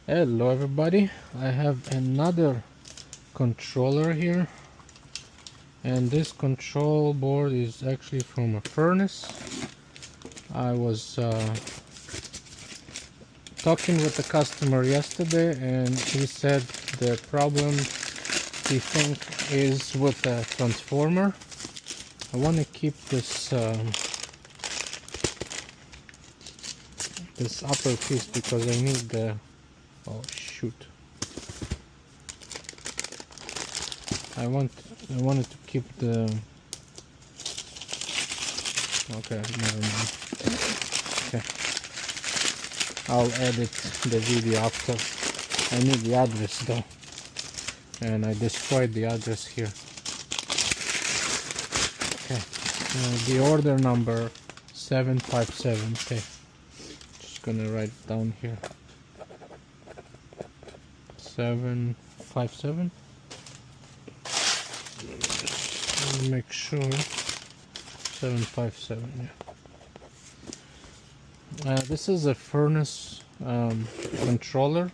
Hello everybody, I have another controller here, and this control board is actually from a furnace. I was talking with the customer yesterday, and he said the problem he thinks is with the transformer. I want to keep this this upper piece because I need the oh shoot. I wanted to keep the okay, never mind. Okay. I'll edit the video after. I need the address though. And I destroyed the address here. Okay. The order number 757. Okay. Just gonna write it down here. 757. Make sure 757. Yeah. This is a furnace controller.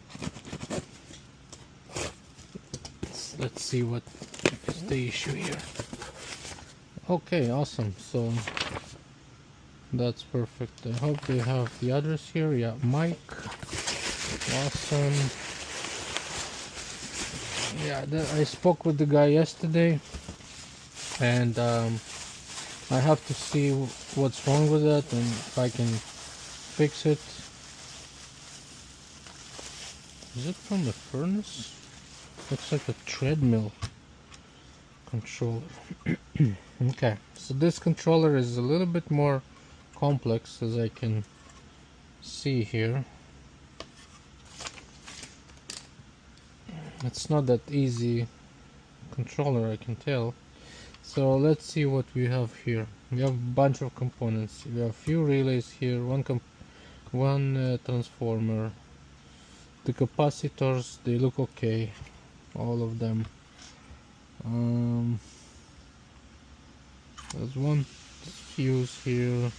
Let's see what is the issue here. Okay, awesome. So that's perfect. I hope they have the address here. Yeah, Mike. Awesome. Yeah, I spoke with the guy yesterday, and I have to see what's wrong with it and if I can fix it. Is it from the furnace? Looks like a treadmill controller. Okay, so this controller is a little bit more complex, as I can see here. It's not that easy controller, I can tell. So let's see what we have here. We have a bunch of components. We have a few relays here, one transformer. The capacitors, they look okay, all of them. There's one fuse here.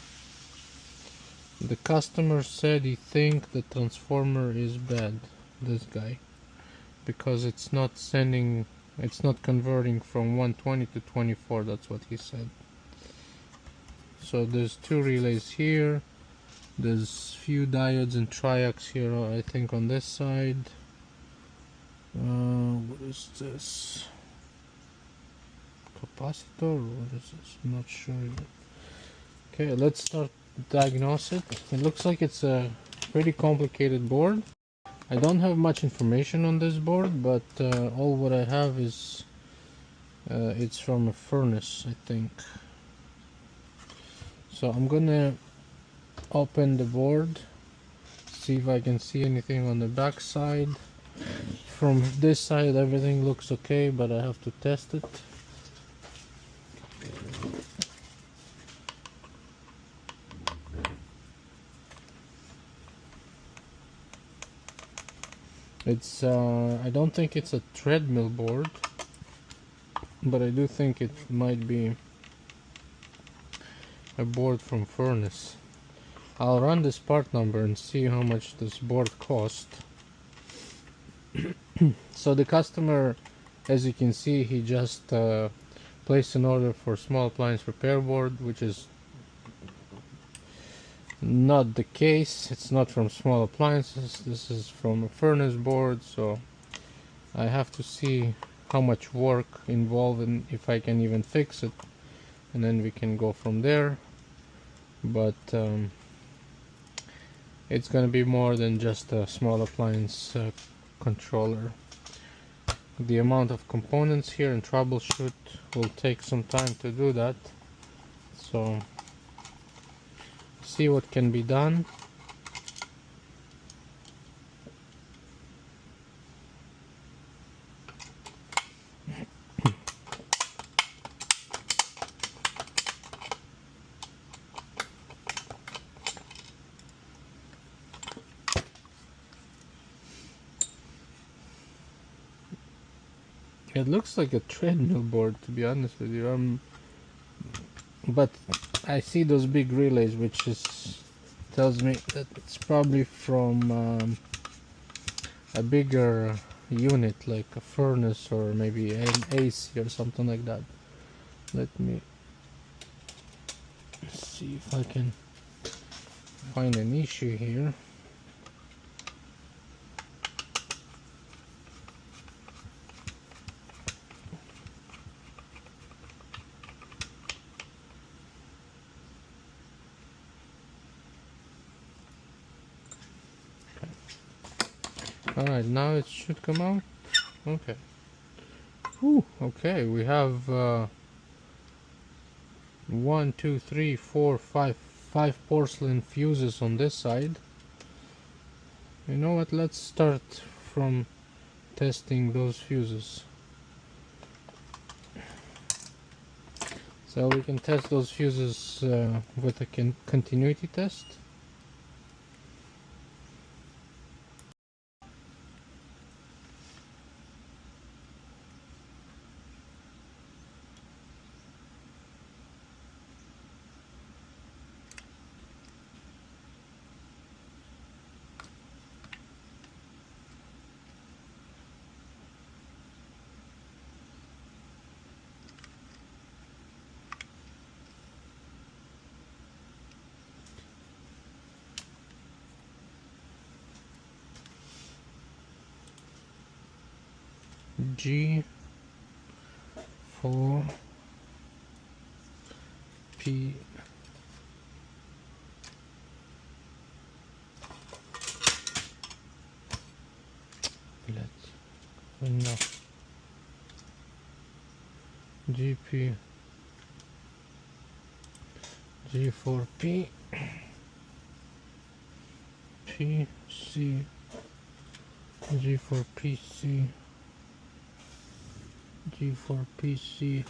The customer said he thinks the transformer is bad, this guy, because it's not converting from 120 to 24. That's what he said. So there's two relays here. There's few diodes and triacs here, I think, on this side. What is this? Capacitor? What is this? I'm not sure. Okay, let's start diagnose it. It looks like it's a pretty complicated board. I don't have much information on this board, but all what I have is it's from a furnace, I think. So I'm gonna open the board, see if I can see anything on the back side. From this side everything looks okay, but I have to test it. It's I don't think it's a treadmill board, but I do think it might be a board from furnace. I'll run this part number and see how much this board cost. So the customer, as you can see, he just placed an order for small appliance repair board, which is not the case. It's not from small appliances. This is from a furnace board, so I have to see how much work involved and if I can even fix it, and then we can go from there. But it's gonna be more than just a small appliance controller. The amount of components here and troubleshoot will take some time to do that, so see what can be done. It looks like a treadmill board, to be honest with you. But I see those big relays, which tells me that it's probably from a bigger unit like a furnace or maybe an AC or something like that. Let me see if I can find an issue here. Alright, now it should come out. Okay. Whew, okay, we have 1, 2, 3, 4, 5 porcelain fuses on this side. You know what, let's start from testing those fuses. So we can test those fuses with a continuity test. G 4 P no GP G4P PC G4PC G4PC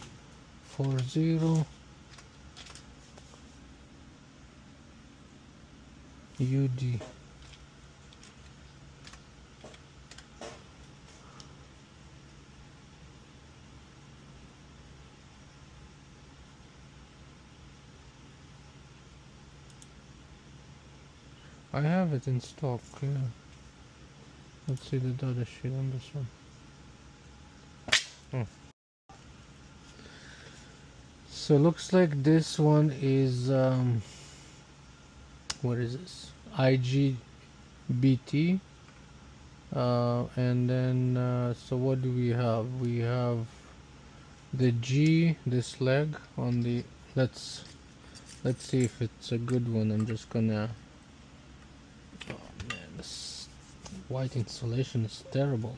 40 UD. I have it in stock, yeah. Let's see the data sheet on this one. So looks like this one is what is this? IGBT, and then so what do we have? We have the G, this leg on the. Let's see if it's a good one. I'm just gonna. Oh man, this white insulation is terrible.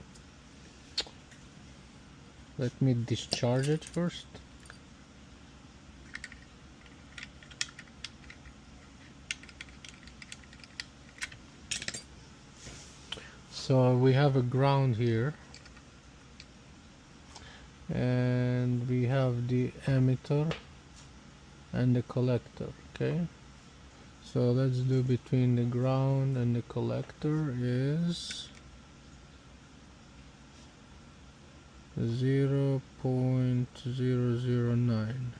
Let me discharge it first. So we have a ground here, and we have the emitter and the collector. Okay, so let's do between the ground and the collector is 0.009.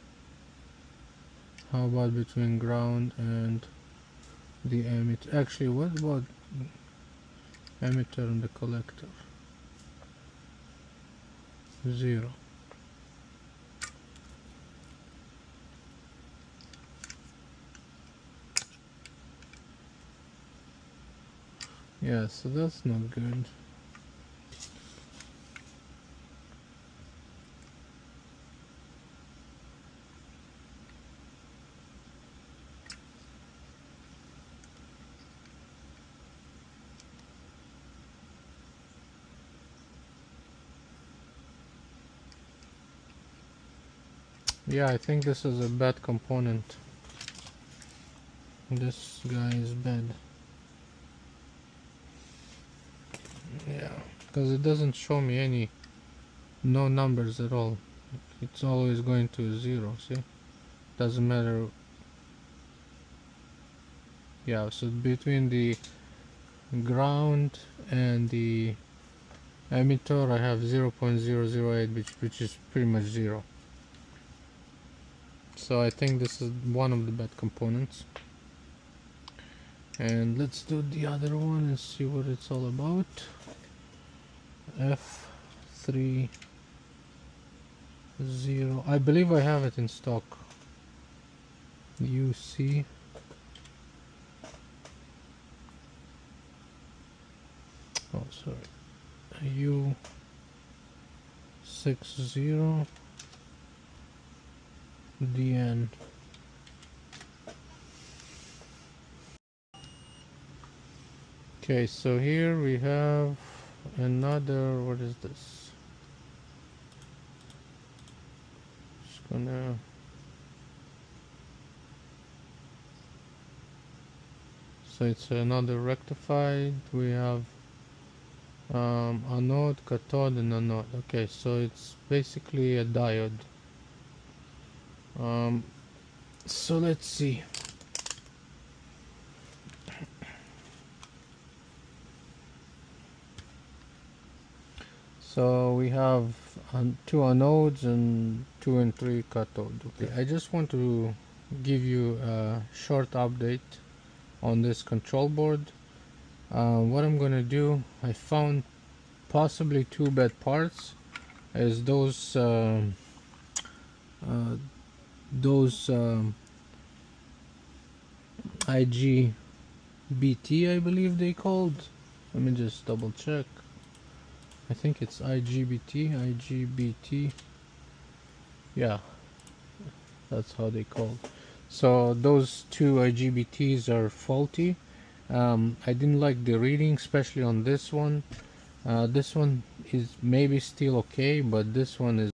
How about between ground and the emitter? Actually, what about emitter and the collector? 0. Yeah, so that's not good. Yeah, I think this is a bad component. This guy is bad. Yeah, because it doesn't show me no numbers at all. It's always going to 0, see? Doesn't matter. Yeah, so between the ground and the emitter I have 0.008, which is pretty much 0. So I think this is one of the bad components. And let's do the other one and see what it's all about. F30. I believe I have it in stock. UC. Oh, sorry. U60 DN. Okay, so here we have another, what is this? Just gonna, so it's another rectified. We have anode, cathode, and anode. Okay, so it's basically a diode. So let's see. So we have 2 anodes and 2 and 3 cathode. Okay, I just want to give you a short update on this control board. What I'm gonna do, I found possibly 2 bad parts, is those IGBT, I believe they called. Let me just double check. I think it's IGBT. Yeah, that's how they called. So those 2 IGBTs are faulty. I didn't like the reading, especially on this one. This one is maybe still okay, but this one is